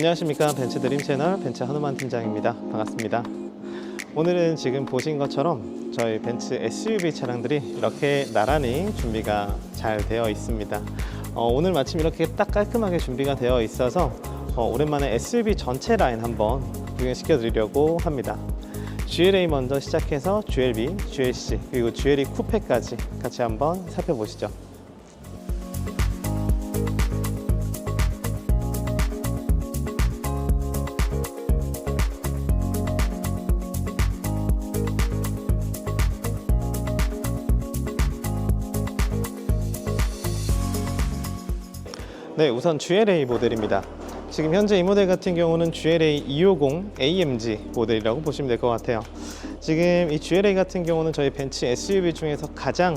안녕하십니까, 벤츠 드림 채널 벤츠 한우만 팀장입니다. 반갑습니다. 오늘은 지금 보신 것처럼 저희 벤츠 SUV 차량들이 이렇게 나란히 준비가 잘 되어 있습니다. 오늘 마침 이렇게 딱 깔끔하게 준비가 되어 있어서 오랜만에 SUV 전체 라인 한번 구경시켜 드리려고 합니다. GLA 먼저 시작해서 GLB, GLC 그리고 GLE 쿠페까지 같이 한번 살펴보시죠. 네, 우선 GLA 모델입니다. 지금 현재 이 모델 같은 경우는 GLA 250 AMG 모델이라고 보시면 될 것 같아요. 지금 이 GLA 같은 경우는 저희 벤츠 SUV 중에서 가장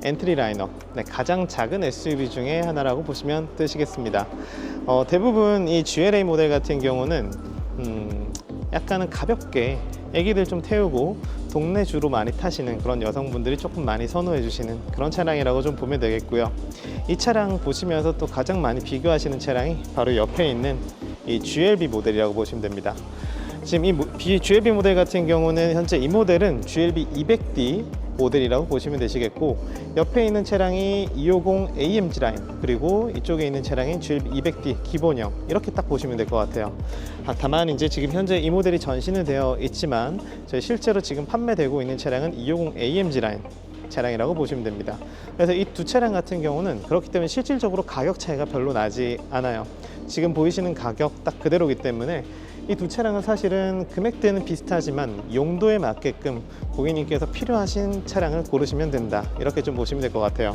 엔트리 라인업, 가장 작은 SUV 중에 하나라고 보시면 되시겠습니다. 대부분 이 GLA 모델 같은 경우는 약간은 가볍게 애기들 좀 태우고 동네 주로 많이 타시는 그런 여성분들이 조금 많이 선호해 주시는 그런 차량이라고 좀 보면 되겠고요. 이 차량 보시면서 또 가장 많이 비교하시는 차량이 바로 옆에 있는 이 GLB 모델이라고 보시면 됩니다. 지금 이 GLB 모델 같은 경우는 현재 이 모델은 GLB 200D 모델이라고 보시면 되시겠고, 옆에 있는 차량이 250 AMG 라인, 그리고 이쪽에 있는 차량이 GLB 200D 기본형, 이렇게 딱 보시면 될 것 같아요. 다만 이제 지금 현재 이 모델이 전시는 되어 있지만 저희 실제로 지금 판매되고 있는 차량은 250 AMG 라인 차량이라고 보시면 됩니다. 그래서 이 두 차량 같은 경우는 그렇기 때문에 실질적으로 가격 차이가 별로 나지 않아요. 지금 보이시는 가격 딱 그대로기 때문에 이 두 차량은 사실은 금액대는 비슷하지만 용도에 맞게끔 고객님께서 필요하신 차량을 고르시면 된다, 이렇게 좀 보시면 될 것 같아요.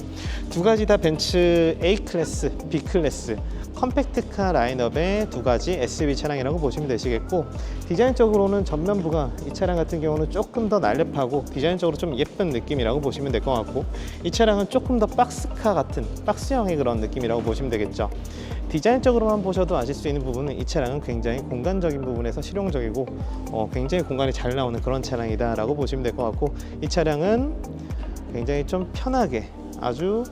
두 가지 다 벤츠 A클래스, B클래스 컴팩트카 라인업의 두 가지 SUV 차량이라고 보시면 되시겠고, 디자인적으로는 전면부가 이 차량 같은 경우는 조금 더 날렵하고 디자인적으로 좀 예쁜 느낌이라고 보시면 될 것 같고, 이 차량은 조금 더 박스카 같은 박스형의 그런 느낌이라고 보시면 되겠죠. 디자인적으로만 보셔도 아실 수 있는 부분은 이 차량은 굉장히 공간적인 부분에서 실용적이고 굉장히 공간이 잘 나오는 그런 차량이다 라고 보시면 될 것 같고, 이 차량은 굉장히 좀 편하게 아주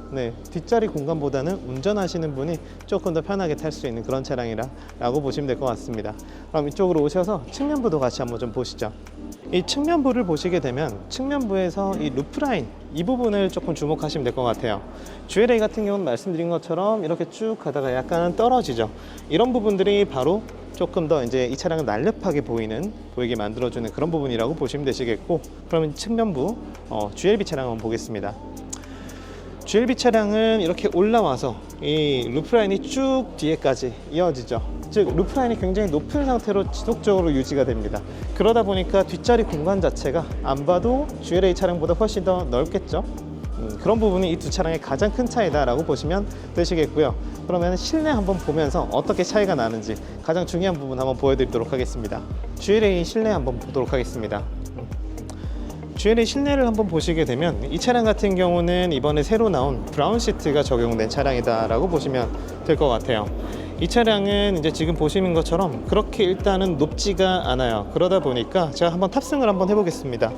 뒷자리 공간보다는 운전하시는 분이 조금 더 편하게 탈 수 있는 그런 차량이라고 보시면 될 것 같습니다. 그럼 이쪽으로 오셔서 측면부도 같이 한번 좀 보시죠. 이 측면부를 보시게 되면 측면부에서 이 루프라인 이 부분을 조금 주목하시면 될 것 같아요. GLA 같은 경우는 말씀드린 것처럼 이렇게 쭉 가다가 약간은 떨어지죠. 이런 부분들이 바로 조금 더 이제 이 차량을 날렵하게 보이게 만들어주는 그런 부분이라고 보시면 되시겠고, 그러면 측면부 GLB 차량 한번 보겠습니다. GLB 차량은 이렇게 올라와서 이 루프라인이 쭉 뒤에까지 이어지죠. 즉 루프라인이 굉장히 높은 상태로 지속적으로 유지가 됩니다. 그러다 보니까 뒷자리 공간 자체가 안 봐도 GLA 차량보다 훨씬 더 넓겠죠. 그런 부분이 이 두 차량의 가장 큰 차이다 라고 보시면 되시겠고요. 그러면 실내 한번 보면서 어떻게 차이가 나는지 가장 중요한 부분 한번 보여드리도록 하겠습니다. GLA 실내 한번 보도록 하겠습니다. GLA 실내를 한번 보시게 되면 이 차량 같은 경우는 이번에 새로 나온 브라운 시트가 적용된 차량이다 라고 보시면 될 것 같아요. 이 차량은 이제 지금 보시는 것처럼 그렇게 일단은 높지가 않아요. 그러다 보니까 제가 한번 탑승을 한번 해보겠습니다.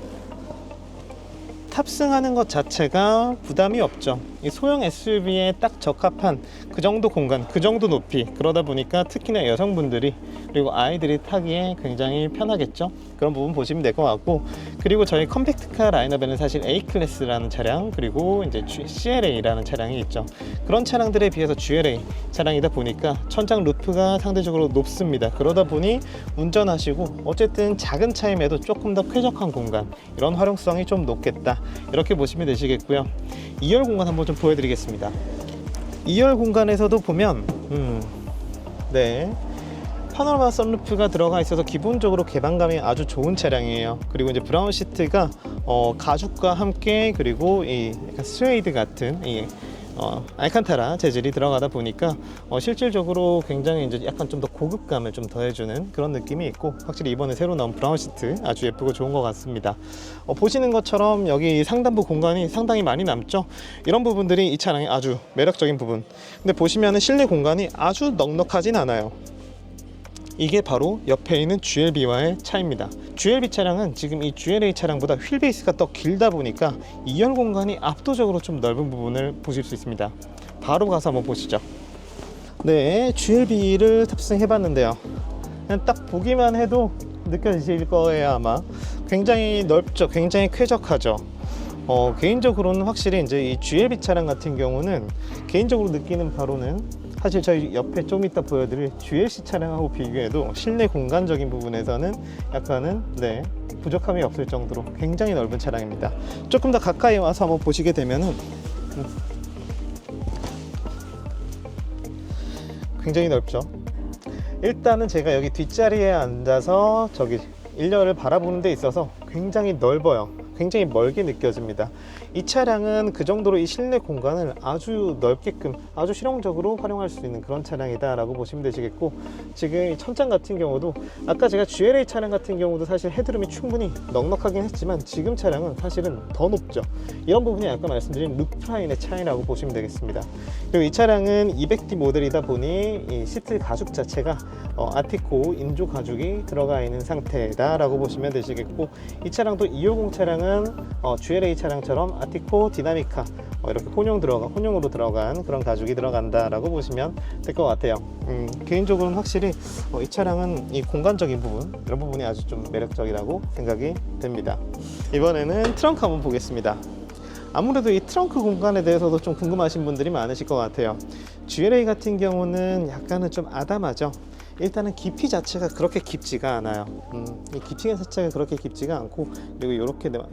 탑승하는 것 자체가 부담이 없죠. 이 소형 SUV에 딱 적합한 그 정도 공간, 그 정도 높이, 그러다 보니까 특히나 여성분들이 그리고 아이들이 타기에 굉장히 편하겠죠. 그런 부분 보시면 될 것 같고, 그리고 저희 컴팩트카 라인업에는 사실 A클래스라는 차량, 그리고 이제 CLA라는 차량이 있죠. 그런 차량들에 비해서 GLA 차량이다 보니까 천장 루프가 상대적으로 높습니다. 그러다 보니 운전하시고 어쨌든 작은 차임에도 조금 더 쾌적한 공간, 이런 활용성이 좀 높겠다, 이렇게 보시면 되시겠고요. 2열 공간 한번 좀 보여드리겠습니다. 2열 공간에서도 보면 파노라마 선루프가 들어가 있어서 기본적으로 개방감이 아주 좋은 차량이에요. 그리고 이제 브라운 시트가 가죽과 함께, 그리고 이 약간 스웨이드 같은 이 알칸타라 재질이 들어가다 보니까 실질적으로 굉장히 이제 약간 좀 더 고급감을 좀 더해주는 그런 느낌이 있고, 확실히 이번에 새로 나온 브라운 시트 아주 예쁘고 좋은 것 같습니다. 보시는 것처럼 여기 상단부 공간이 상당히 많이 남죠. 이런 부분들이 이 차량의 아주 매력적인 부분. 근데 보시면은 실내 공간이 아주 넉넉하진 않아요. 이게 바로 옆에 있는 GLB와의 차이입니다. GLB 차량은 지금 이 GLA 차량보다 휠베이스가 더 길다 보니까 2열 공간이 압도적으로 좀 넓은 부분을 보실 수 있습니다. 바로 가서 한번 보시죠. 네, GLB를 탑승해 봤는데요. 그냥 딱 보기만 해도 느껴지실 거예요. 아마 굉장히 넓죠, 굉장히 쾌적하죠. 개인적으로는 확실히 이제 이 GLB 차량 같은 경우는 개인적으로 느끼는 바로는 사실 저희 옆에 좀 이따 보여드릴 GLC 차량하고 비교해도 실내 공간적인 부분에서는 약간은 부족함이 없을 정도로 굉장히 넓은 차량입니다. 조금 더 가까이 와서 한번 보시게 되면은 굉장히 넓죠. 일단은 제가 여기 뒷자리에 앉아서 저기 일렬을 바라보는 데 있어서 굉장히 넓어요. 굉장히 멀게 느껴집니다. 이 차량은 그 정도로 이 실내 공간을 아주 넓게끔 아주 실용적으로 활용할 수 있는 그런 차량이다 라고 보시면 되시겠고, 지금 이 천장 같은 경우도 아까 제가 GLA 차량 같은 경우도 사실 헤드룸이 충분히 넉넉하긴 했지만 지금 차량은 사실은 더 높죠. 이런 부분이 아까 말씀드린 루프라인의 차이라고 보시면 되겠습니다. 그리고 이 차량은 200D 모델이다 보니 이 시트 가죽 자체가 아티코 인조 가죽이 들어가 있는 상태다 라고 보시면 되시겠고, 이 차량도 250 차량은 GLA 차량처럼 아티코 디나미카 이렇게 혼용으로 들어간 그런 가죽이 들어간다 라고 보시면 될 것 같아요. 개인적으로는 확실히 이 차량은 이 공간적인 부분, 이런 부분이 아주 좀 매력적이라고 생각이 됩니다. 이번에는 트렁크 한번 보겠습니다. 아무래도 이 트렁크 공간에 대해서도 좀 궁금하신 분들이 많으실 것 같아요. GLA 같은 경우는 약간은 좀 아담하죠. 일단은 깊이 자체가 그렇게 깊지가 않아요. 이 깊이 자체가 그렇게 깊지가 않고, 그리고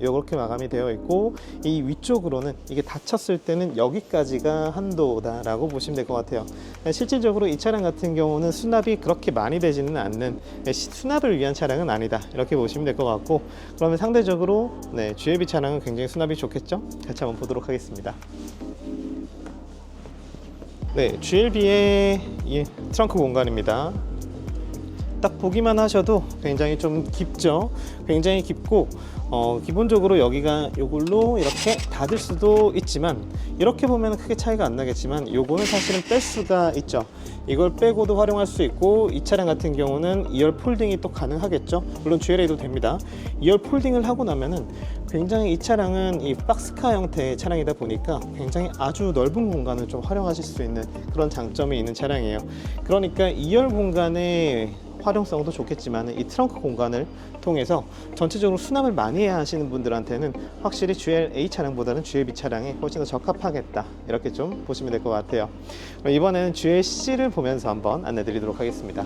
이렇게 마감이 되어 있고, 이 위쪽으로는 이게 닫혔을 때는 여기까지가 한도다라고 보시면 될 것 같아요. 실질적으로 이 차량 같은 경우는 수납이 그렇게 많이 되지는 않는, 수납을 위한 차량은 아니다 이렇게 보시면 될 것 같고, 그러면 상대적으로 GLB 차량은 굉장히 수납이 좋겠죠. 같이 한번 보도록 하겠습니다. GLB의 이 트렁크 공간입니다. 딱 보기만 하셔도 굉장히 좀 깊죠. 굉장히 깊고, 기본적으로 여기가 이걸로 이렇게 닫을 수도 있지만, 이렇게 보면 크게 차이가 안 나겠지만 요거는 사실은 뺄 수가 있죠. 이걸 빼고도 활용할 수 있고, 이 차량 같은 경우는 2열 폴딩이 또 가능하겠죠. 물론 GLA도 됩니다. 2열 폴딩을 하고 나면은 굉장히 이 차량은 이 박스카 형태의 차량이다 보니까 굉장히 아주 넓은 공간을 좀 활용하실 수 있는 그런 장점이 있는 차량이에요. 그러니까 2열 공간의 활용성도 좋겠지만 이 트렁크 공간을 통해서 전체적으로 수납을 많이 해야 하시는 분들한테는 확실히 GLA 차량보다는 GLB 차량이 훨씬 더 적합하겠다, 이렇게 좀 보시면 될 것 같아요. 이번에는 GLC를 보면서 한번 안내 드리도록 하겠습니다.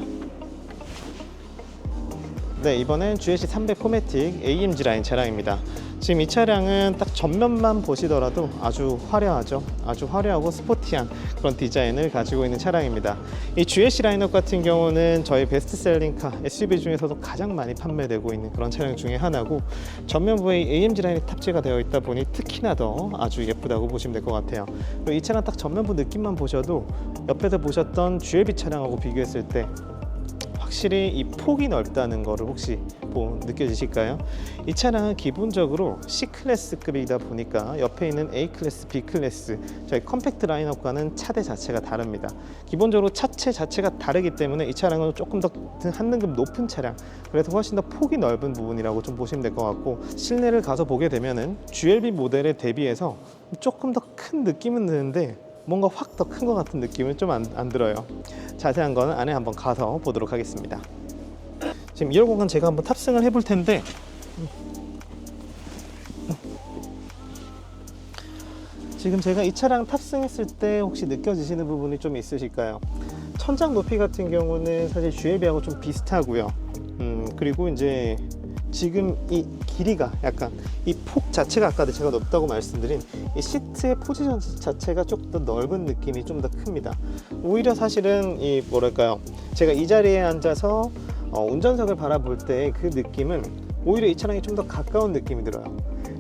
이번엔 GLC 300 포매틱 AMG 라인 차량입니다. 지금 이 차량은 딱 전면만 보시더라도 아주 화려하죠. 아주 화려하고 스포티한 그런 디자인을 가지고 있는 차량입니다. 이 GLC 라인업 같은 경우는 저희 베스트셀링카 SUV 중에서도 가장 많이 판매되고 있는 그런 차량 중에 하나고, 전면부에 AMG 라인이 탑재가 되어 있다 보니 특히나 더 아주 예쁘다고 보시면 될 것 같아요. 그리고 이 차량 딱 전면부 느낌만 보셔도 옆에서 보셨던 GLB 차량하고 비교했을 때 확실히 이 폭이 넓다는 거를 혹시 느껴지실까요? 이 차량은 기본적으로 C클래스급이다 보니까 옆에 있는 A클래스, B클래스 저희 컴팩트 라인업과는 차대 자체가 다릅니다. 기본적으로 차체 자체가 다르기 때문에 이 차량은 조금 더 한 등급 높은 차량, 그래서 훨씬 더 폭이 넓은 부분이라고 좀 보시면 될 것 같고, 실내를 가서 보게 되면은 GLB 모델에 대비해서 조금 더 큰 느낌은 드는데 뭔가 확 더 큰 것 같은 느낌은 좀 안 들어요. 자세한 거는 안에 한번 가서 보도록 하겠습니다. 지금 2열 공간 제가 한번 탑승을 해볼 텐데, 지금 제가 이 차량 탑승했을 때 혹시 느껴지시는 부분이 좀 있으실까요? 천장 높이 같은 경우는 사실 GLB하고 좀 비슷하고요. 그리고 이제 지금 이 길이가 약간 이 폭 자체가 아까 제가 넓다고 말씀드린 이 시트의 포지션 자체가 조금 더 넓은 느낌이 좀 더 큽니다. 오히려 사실은 이 뭐랄까요, 제가 이 자리에 앉아서 운전석을 바라볼 때 그 느낌은 오히려 이 차량이 좀 더 가까운 느낌이 들어요.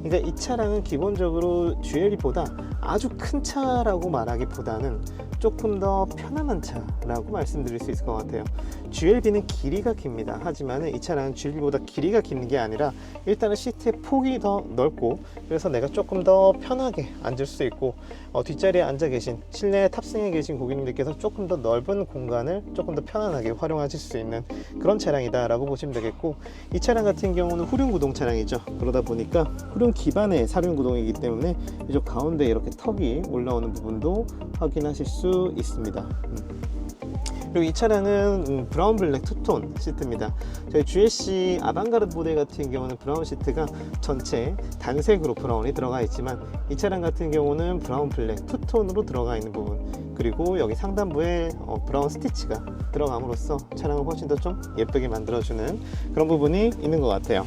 그러니까 이 차량은 기본적으로 GLB보다 아주 큰 차라고 말하기보다는 조금 더 편안한 차라고 말씀드릴 수 있을 것 같아요. GLB는 길이가 깁니다. 하지만 이 차량은 GLB보다 길이가 긴 게 아니라 일단은 시트의 폭이 더 넓고, 그래서 내가 조금 더 편하게 앉을 수 있고, 뒷자리에 앉아 계신 실내에 탑승해 계신 고객님들께서 조금 더 넓은 공간을 조금 더 편안하게 활용하실 수 있는 그런 차량이다 라고 보시면 되겠고, 이 차량 같은 경우는 후륜구동 차량이죠. 그러다 보니까 후륜 기반의 사륜구동이기 때문에 이쪽 가운데 이렇게 턱이 올라오는 부분도 확인하실 수 있습니다. 그리고 이 차량은 브라운 블랙 투톤 시트입니다. 저희 GLC 아방가르드 모델 같은 경우는 브라운 시트가 전체 단색으로 브라운이 들어가 있지만 이 차량 같은 경우는 브라운 블랙 투톤으로 들어가 있는 부분, 그리고 여기 상단부에 브라운 스티치가 들어감으로써 차량을 훨씬 더 좀 예쁘게 만들어주는 그런 부분이 있는 것 같아요.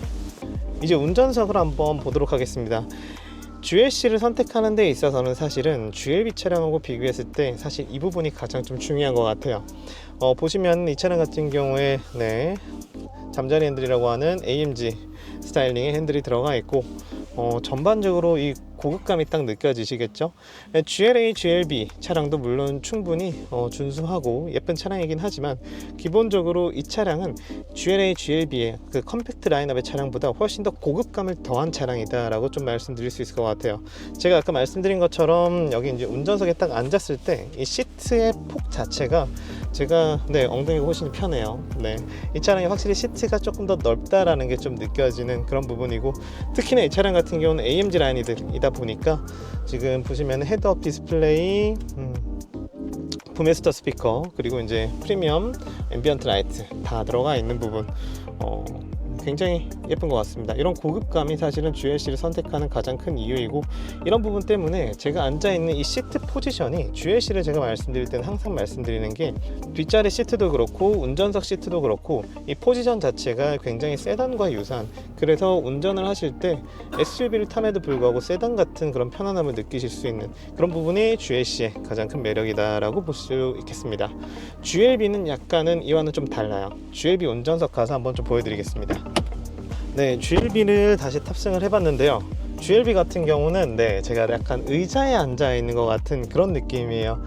이제 운전석을 한번 보도록 하겠습니다. GLC를 선택하는 데 있어서는 사실은 GLB 차량하고 비교했을 때 사실 이 부분이 가장 좀 중요한 것 같아요. 보시면 이 차량 같은 경우에 잠자리 핸들이라고 하는 AMG 스타일링의 핸들이 들어가 있고, 전반적으로 이 고급감이 딱 느껴지시겠죠? GLA, GLB 차량도 물론 충분히 준수하고 예쁜 차량이긴 하지만 기본적으로 이 차량은 GLA, GLB의 그 컴팩트 라인업의 차량보다 훨씬 더 고급감을 더한 차량이다 라고 좀 말씀드릴 수 있을 것 같아요. 제가 아까 말씀드린 것처럼 여기 이제 운전석에 딱 앉았을 때 이 시트의 폭 자체가 제가 엉덩이가 훨씬 편해요. 이 차량이 확실히 시트가 조금 더 넓다라는 게 좀 느껴지는 그런 부분이고, 특히나 이 차량 같은 경우는 AMG 라인이다 보니까 지금 보시면 헤드업 디스플레이, 부메스터 스피커, 그리고 이제 프리미엄 앰비언트 라이트 다 들어가 있는 부분, 굉장히 예쁜 것 같습니다. 이런 고급감이 사실은 GLC를 선택하는 가장 큰 이유이고, 이런 부분 때문에 제가 앉아있는 이 시트 포지션이 GLC를 제가 말씀드릴 때는 항상 말씀드리는 게 뒷자리 시트도 그렇고 운전석 시트도 그렇고 이 포지션 자체가 굉장히 세단과 유사한, 그래서 운전을 하실 때 SUV를 탐에도 불구하고 세단 같은 그런 편안함을 느끼실 수 있는 그런 부분이 GLC의 가장 큰 매력이다 라고 볼 수 있겠습니다. GLB는 약간은 이와는 좀 달라요. GLB 운전석 가서 한번 좀 보여드리겠습니다. GLB를 다시 탑승을 해봤는데요. GLB 같은 경우는 제가 약간 의자에 앉아 있는 것 같은 그런 느낌이에요.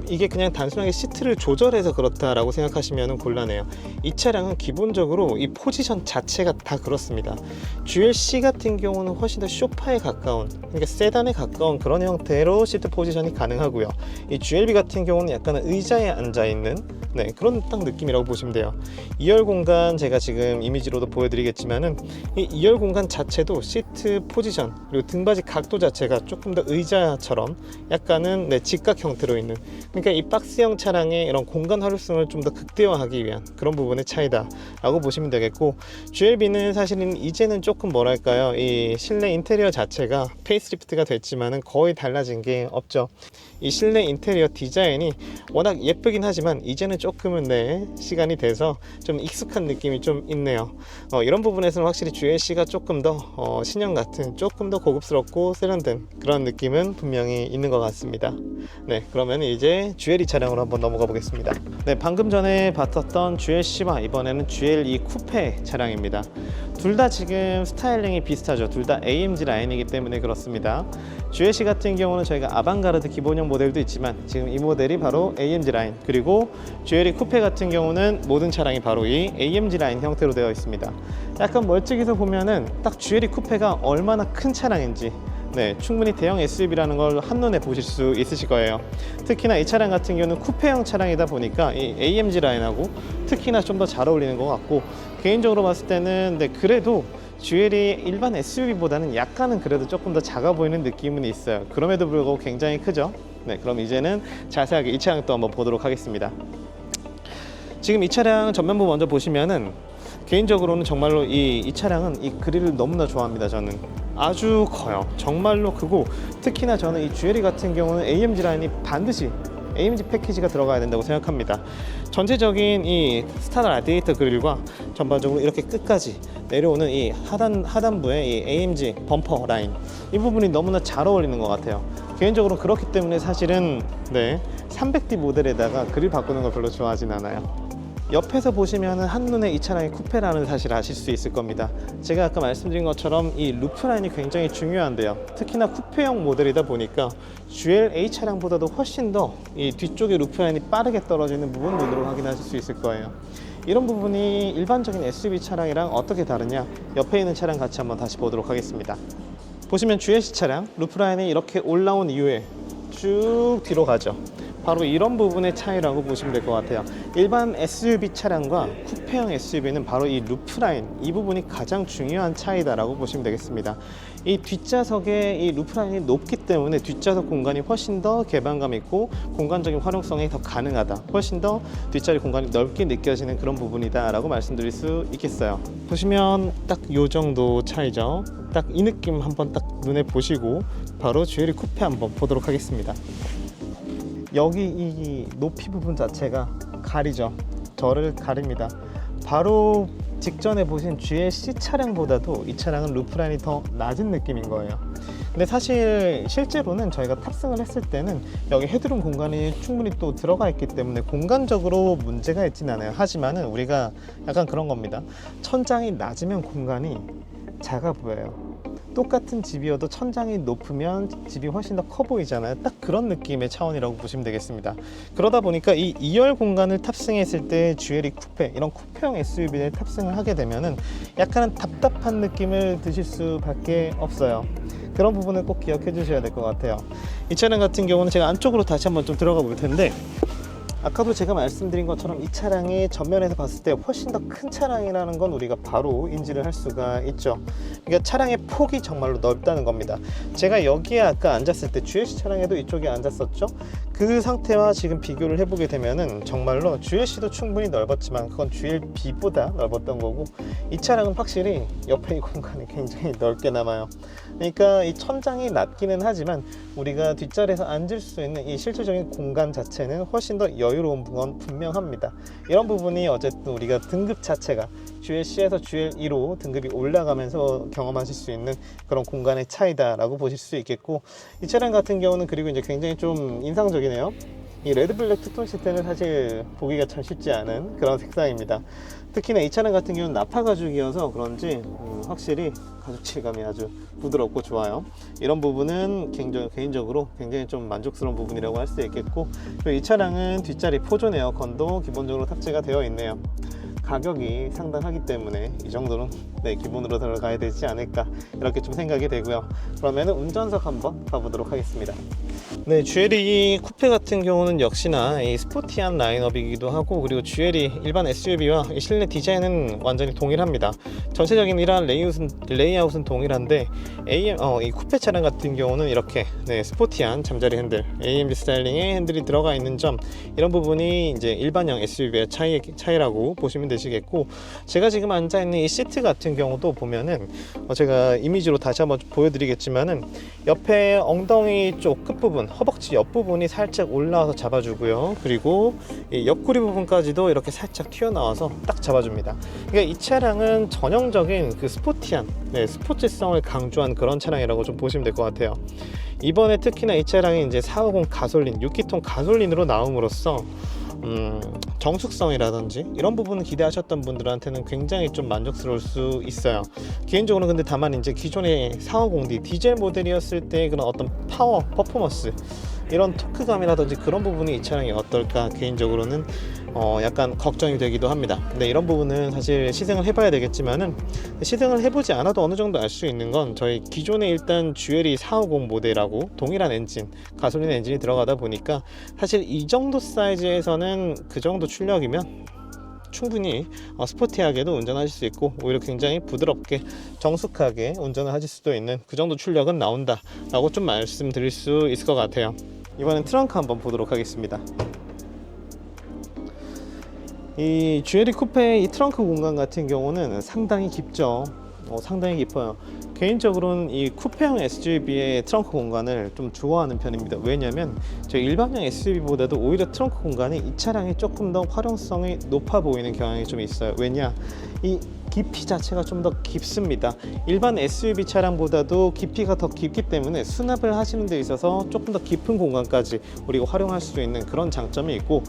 이게 그냥 단순하게 시트를 조절해서 그렇다라고 생각하시면 곤란해요. 이 차량은 기본적으로 이 포지션 자체가 다 그렇습니다. GLC 같은 경우는 훨씬 더 소파에 가까운, 그러니까 세단에 가까운 그런 형태로 시트 포지션이 가능하고요. 이 GLB 같은 경우는 약간 의자에 앉아 있는 그런 딱 느낌이라고 보시면 돼요. 2열 공간 제가 지금 이미지로도 보여드리겠지만은 이 2열 공간 자체도 시트 포지션 그리고 등받이 각도 자체가 조금 더 의자처럼 약간은 직각 형태로 있는, 그러니까 이 박스형 차량의 이런 공간 활용성을 좀 더 극대화하기 위한 그런 부분의 차이다 라고 보시면 되겠고, GLB는 사실은 이제는 조금 뭐랄까요, 이 실내 인테리어 자체가 페이스리프트가 됐지만은 거의 달라진 게 없죠. 이 실내 인테리어 디자인이 워낙 예쁘긴 하지만 이제는 조금은 시간이 돼서 좀 익숙한 느낌이 좀 있네요. 이런 부분에서는 확실히 GLC가 조금 더 신형 같은, 조금 더 고급스럽고 세련된 그런 느낌은 분명히 있는 것 같습니다. 그러면 이제 GLE 차량으로 한번 넘어가 보겠습니다. 방금 전에 봤었던 GLC와 이번에는 GLE 쿠페 차량입니다. 둘 다 지금 스타일링이 비슷하죠. 둘 다 AMG 라인이기 때문에 그렇습니다. GLC 같은 경우는 저희가 아방가르드 기본형 모델도 있지만 지금 이 모델이 바로 AMG 라인, 그리고 GLE 쿠페 같은 경우는 모든 차량이 바로 이 AMG 라인 형태로 되어 있습니다. 약간 멀찍이서 보면은 딱 GLE 쿠페가 얼마나 큰 차량인지 충분히 대형 SUV라는 걸 한눈에 보실 수 있으실 거예요. 특히나 이 차량 같은 경우는 쿠페형 차량이다 보니까 이 AMG 라인하고 특히나 좀 더 잘 어울리는 것 같고, 개인적으로 봤을 때는 그래도 GLE 일반 SUV보다는 약간은 그래도 조금 더 작아 보이는 느낌은 있어요. 그럼에도 불구하고 굉장히 크죠. 그럼 이제는 자세하게 이 차량 또 한번 보도록 하겠습니다. 지금 이 차량 전면부 먼저 보시면은 개인적으로는 정말로 이 차량은 이 그릴을 너무나 좋아합니다. 저는 아주 커요. 정말로 크고, 특히나 저는 이 GLE 같은 경우는 AMG 라인이 반드시 AMG 패키지가 들어가야 된다고 생각합니다. 전체적인 이 스타트 라디에이터 그릴과 전반적으로 이렇게 끝까지 내려오는 이 하단부의 이 AMG 범퍼 라인, 이 부분이 너무나 잘 어울리는 것 같아요. 개인적으로 그렇기 때문에 사실은 300D 모델에다가 그릴 바꾸는 걸 별로 좋아하진 않아요. 옆에서 보시면 한눈에 이 차량이 쿠페라는 사실을 아실 수 있을 겁니다. 제가 아까 말씀드린 것처럼 이 루프라인이 굉장히 중요한데요. 특히나 쿠페형 모델이다 보니까 GLA 차량보다도 훨씬 더 이 뒤쪽에 루프라인이 빠르게 떨어지는 부분 눈으로 확인하실 수 있을 거예요. 이런 부분이 일반적인 SUV 차량이랑 어떻게 다르냐, 옆에 있는 차량 같이 한번 다시 보도록 하겠습니다. 보시면 GLC 차량 루프라인이 이렇게 올라온 이후에 쭉 뒤로 가죠. 바로 이런 부분의 차이라고 보시면 될 것 같아요. 일반 SUV 차량과 쿠페형 SUV는 바로 이 루프라인, 이 부분이 가장 중요한 차이다라고 보시면 되겠습니다. 이 뒷좌석의 이 루프라인이 높기 때문에 뒷좌석 공간이 훨씬 더 개방감 있고 공간적인 활용성이 더 가능하다, 훨씬 더 뒷자리 공간이 넓게 느껴지는 그런 부분이다 라고 말씀드릴 수 있겠어요. 보시면 딱 요 정도 차이죠. 딱 이 느낌 한번 딱 눈에 보시고 바로 GLE 쿠페 한번 보도록 하겠습니다. 여기 이 높이 부분 자체가 가리죠. 저를 가립니다. 바로 직전에 보신 GLC 차량보다도 이 차량은 루프라인이 더 낮은 느낌인 거예요. 근데 사실 실제로는 저희가 탑승을 했을 때는 여기 헤드룸 공간이 충분히 또 들어가 있기 때문에 공간적으로 문제가 있진 않아요. 하지만은 우리가 약간 그런 겁니다. 천장이 낮으면 공간이 작아 보여요. 똑같은 집이어도 천장이 높으면 집이 훨씬 더 커 보이잖아요. 딱 그런 느낌의 차원이라고 보시면 되겠습니다. 그러다 보니까 이 2열 공간을 탑승했을 때 GLE 쿠페, 이런 쿠페형 SUV를 탑승을 하게 되면은 약간은 답답한 느낌을 드실 수밖에 없어요. 그런 부분을 꼭 기억해 주셔야 될 것 같아요. 이 차량 같은 경우는 제가 안쪽으로 다시 한번 좀 들어가 볼 텐데, 아까도 제가 말씀드린 것처럼 이 차량이 전면에서 봤을 때 훨씬 더 큰 차량이라는 건 우리가 바로 인지를 할 수가 있죠. 그러니까 차량의 폭이 정말로 넓다는 겁니다. 제가 여기에 아까 앉았을 때 GLC 차량에도 이쪽에 앉았었죠. 그 상태와 지금 비교를 해보게 되면은 정말로 GLC도 충분히 넓었지만 그건 GLB보다 넓었던 거고, 이 차량은 확실히 옆에 이 공간이 굉장히 넓게 남아요. 그러니까 이 천장이 낮기는 하지만 우리가 뒷자리에서 앉을 수 있는 이 실질적인 공간 자체는 훨씬 더 여유로운 건 분명합니다. 이런 부분이 어쨌든 우리가 등급 자체가 GLC에서 GL2로 등급이 올라가면서 경험하실 수 있는 그런 공간의 차이다라고 보실 수 있겠고, 이 차량 같은 경우는 그리고 이제 굉장히 좀 인상적이네요. 이 레드블랙 투톤 시트는 사실 보기가 참 쉽지 않은 그런 색상입니다. 특히나 이 차량 같은 경우는 나파 가죽이어서 그런지 확실히 가죽 질감이 아주 부드럽고 좋아요. 이런 부분은 개인적으로 굉장히 좀 만족스러운 부분이라고 할 수 있겠고, 그리고 이 차량은 뒷자리 포존 에어컨도 기본적으로 탑재가 되어 있네요. 가격이 상당하기 때문에 이 정도는 기본으로 들어가야 되지 않을까, 이렇게 좀 생각이 되고요. 그러면 운전석 한번 가보도록 하겠습니다. 네, GLE 쿠페 같은 경우는 역시나 이 스포티한 라인업이기도 하고, 그리고 GLE 일반 SUV와 실내 디자인은 완전히 동일합니다. 전체적인 이러한 레이아웃은 동일한데 이 쿠페 차량 같은 경우는 이렇게 스포티한 잠자리 핸들, AMG 스타일링의 핸들이 들어가 있는 점, 이런 부분이 이제 일반형 SUV의 차이라고 보시면 되시겠고, 제가 지금 앉아 있는 이 시트 같은 경우도 보면은 제가 이미지로 다시 한번 보여드리겠지만은 옆에 엉덩이 쪽 끝부분, 허벅지 옆부분이 살짝 올라와서 잡아주고요. 그리고 이 옆구리 부분까지도 이렇게 살짝 튀어나와서 딱 잡아줍니다. 그러니까 이 차량은 전형적인 그 스포티한 스포츠성을 강조한 그런 차량이라고 좀 보시면 될 것 같아요. 이번에 특히나 이 차량이 이제 450 가솔린, 6기통 가솔린으로 나옴으로써 정숙성이라든지 이런 부분을 기대하셨던 분들한테는 굉장히 좀 만족스러울 수 있어요. 개인적으로 근데 다만 이제 기존의 450D 디젤 모델이었을 때 그런 어떤 파워, 퍼포먼스, 이런 토크감이라든지 그런 부분이 이 차량이 어떨까 개인적으로는 약간 걱정이 되기도 합니다. 근데 이런 부분은 사실 시승을 해봐야 되겠지만은, 시승을 해보지 않아도 어느 정도 알 수 있는 건 저희 기존에 일단 GLE 450 모델하고 동일한 엔진, 가솔린 엔진이 들어가다 보니까 사실 이 정도 사이즈에서는 그 정도 출력이면 충분히 스포티하게도 운전하실 수 있고, 오히려 굉장히 부드럽게 정숙하게 운전을 하실 수도 있는 그 정도 출력은 나온다 라고 좀 말씀드릴 수 있을 것 같아요. 이번엔 트렁크 한번 보도록 하겠습니다. 이 GLE 쿠페의 이 트렁크 공간 같은 경우는 상당히 깊죠. 상당히 깊어요. 개인적으로는 이 쿠페형 SUV의 트렁크 공간을 좀 좋아하는 편입니다. 왜냐면 저희 일반형 SUV보다도 오히려 트렁크 공간이 이 차량이 조금 더 활용성이 높아 보이는 경향이 좀 있어요. 왜냐, 이 깊이 자체가 좀 더 깊습니다. 일반 SUV 차량보다도 깊이가 더 깊기 때문에 수납을 하시는 데 있어서 조금 더 깊은 공간까지 우리가 활용할 수 있는 그런 장점이 있고,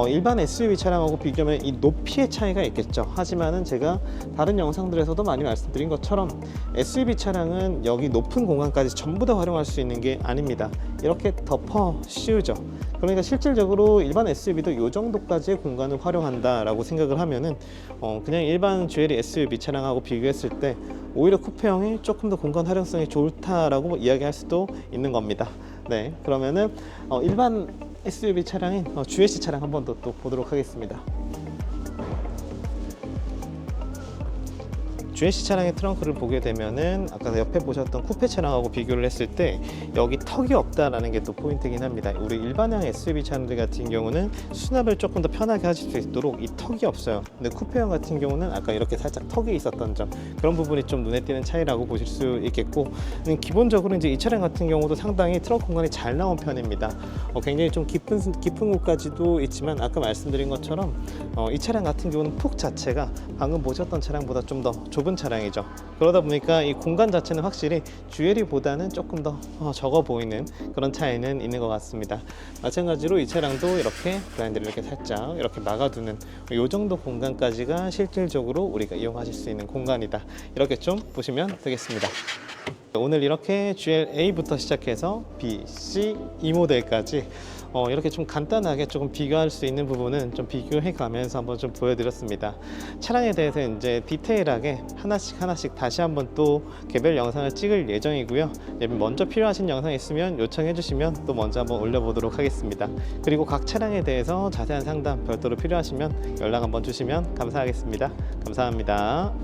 일반 SUV 차량하고 비교하면 이 높이의 차이가 있겠죠. 하지만은 제가 다른 영상들에서도 많이 말씀드린 것처럼 SUV 차량은 여기 높은 공간까지 전부 다 활용할 수 있는 게 아닙니다. 이렇게 덮어 씌우죠. 그러니까 실질적으로 일반 SUV도 이 정도까지의 공간을 활용한다 라고 생각을 하면은 그냥 일반 GLE SUV 차량하고 비교했을 때 오히려 쿠페형이 조금 더 공간 활용성이 좋다라고 이야기할 수도 있는 겁니다. 네, 그러면은 일반 SUV 차량인 GLC 차량 한 번 더 또 보도록 하겠습니다. GLC 차량의 트렁크를 보게 되면은 아까 옆에 보셨던 쿠페 차량하고 비교를 했을 때 여기 턱이 없다라는 게 또 포인트긴 합니다. 우리 일반형 SUV 차량들 같은 경우는 수납을 조금 더 편하게 하실 수 있도록 이 턱이 없어요. 근데 쿠페형 같은 경우는 아까 이렇게 살짝 턱이 있었던 점, 그런 부분이 좀 눈에 띄는 차이라고 보실 수 있겠고, 기본적으로 이제 이 차량 같은 경우도 상당히 트렁크 공간이 잘 나온 편입니다. 굉장히 좀 깊은 곳까지도 있지만 아까 말씀드린 것처럼 이 차량 같은 경우는 폭 자체가 방금 보셨던 차량보다 좀 더 좁은 차량이죠. 그러다 보니까 이 공간 자체는 확실히 GLE보다는 조금 더 적어 보이는 그런 차이는 있는 것 같습니다. 마찬가지로 이 차량도 이렇게 블라인드를 이렇게 살짝 이렇게 막아두는 이 정도 공간까지가 실질적으로 우리가 이용하실 수 있는 공간이다, 이렇게 좀 보시면 되겠습니다. 오늘 이렇게 GLA부터 시작해서 B, C, E 모델까지 이렇게 좀 간단하게 조금 비교할 수 있는 부분은 좀 비교해 가면서 한번 좀 보여드렸습니다. 차량에 대해서 이제 디테일하게 하나씩 다시 한번 또 개별 영상을 찍을 예정이고요. 먼저 필요하신 영상 있으면 요청해 주시면 또 먼저 한번 올려보도록 하겠습니다. 그리고 각 차량에 대해서 자세한 상담 별도로 필요하시면 연락 한번 주시면 감사하겠습니다. 감사합니다.